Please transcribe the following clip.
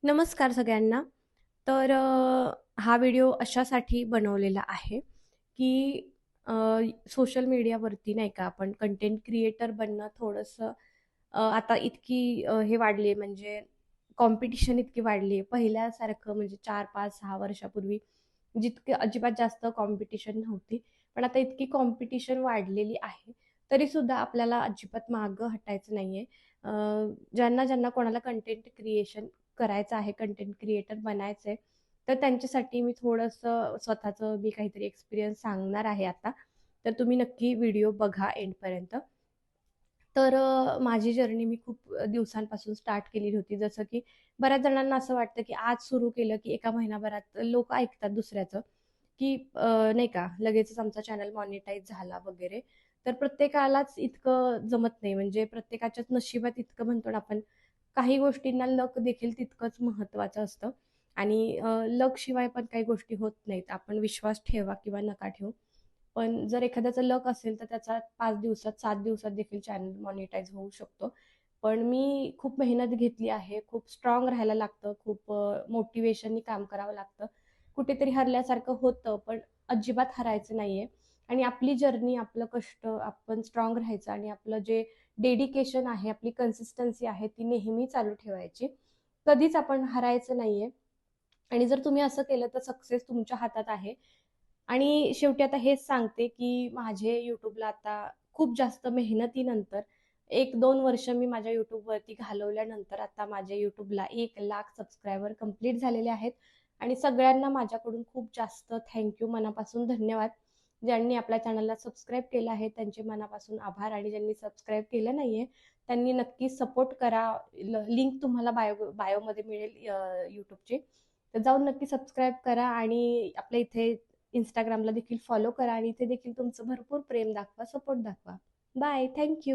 नमस्कार सगळ्यांना. तर हा व्हिडिओ अशासाठी बनवलेला आहे, की अ, सोशल मीडियावरती नाही का आपण कंटेंट क्रिएटर बनणं थोडंसं आता इतकी हे वाढली आहे म्हणजे कॉम्पिटिशन इतकी वाढली आहे. पहिल्यासारखं म्हणजे 4, 5, 6 वर्षापूर्वी जितके अजिबात जास्त कॉम्पिटिशन नव्हती. पण आता इतकी कॉम्पिटिशन वाढलेली आहे. तरीसुद्धा आपल्याला अजिबात मागं हटायचं नाहीये. अ, ज्यांना कोणाला कंटेंट क्रिएशन करायचं आहे, कंटेंट क्रिएटर बनायचंय, तर त्यांच्यासाठी मी थोडंसं स्वतःचं मी काहीतरी एक्सपिरियन्स सांगणार आहे आता. तर तुम्ही नक्की व्हिडिओ बघा एंडपर्यंत. तर माझी जर्नी मी खूप दिवसांपासून स्टार्ट केलेली होती. जसं की बऱ्याच जणांना असं वाटतं, की आज सुरू केलं, की एका महिनाभरात लोकं ऐकतात दुसऱ्याचं, की नाही का लगेचच आमचा चॅनल मॉनिटाईज झाला वगैरे. तर प्रत्येकालाच इतकं जमत नाही. म्हणजे प्रत्येकाच्याच नशिबात इतकं म्हणतो ना आपण, काही गोष्टींना लक देखील तितकंच महत्त्वाचं असतं आणि लक शिवाय पण काही गोष्टी होत नाहीत. आपण विश्वास ठेवा किंवा नका ठेवू. पण जर एखाद्याचा लक असेल, तर त्याचा 5 दिवसात, 7 दिवसात देखील चॅनल मॉनिटाईज होऊ शकतो. पण मी खूप मेहनत घेतली आहे. खूप स्ट्राँग राहायला लागतं. खूप मोटिव्हेशननी काम करावं लागतं. कुठेतरी हरल्यासारखं होतं, पण अजिबात हरायचं नाहीये आणि आपली जर्नी, आपलं कष्ट, आपण स्ट्राँग राहायचं आणि आपलं जे डेडिकेशन आहे, आपली कन्सिस्टन्सी आहे, ती नेहमी चालू ठेवायची. कधीच आपण हरायचं नाहीये आणि जर तुम्ही असं केलं, तर सक्सेस तुमच्या हातात आहे. आणि शेवटी आता हेच सांगते, की माझे YouTubeला आता खूप जास्त मेहनतीनंतर 1-2 वर्ष मी माझ्या YouTubeवरती घालवल्यानंतर आता माझ्या YouTubeला 1,00,000 सबस्क्रायबर कंप्लीट झालेले आहेत आणि सगळ्यांना माझ्याकडून खूप जास्त थँक मनापासून धन्यवाद. ज्यांनी आपल्या चॅनलला सबस्क्राईब केलं आहे त्यांचे मनापासून आभार आणि ज्यांनी सबस्क्राईब केलं नाहीये, त्यांनी नक्की सपोर्ट करा. लिंक तुम्हाला बायोमध्ये मिळेल YouTubeची. तर जाऊन नक्की सबस्क्राईब करा आणि आपल्या इथे Instagramला देखील फॉलो करा आणि इथे देखील तुमचं भरपूर प्रेम दाखवा, सपोर्ट दाखवा. बाय. थँक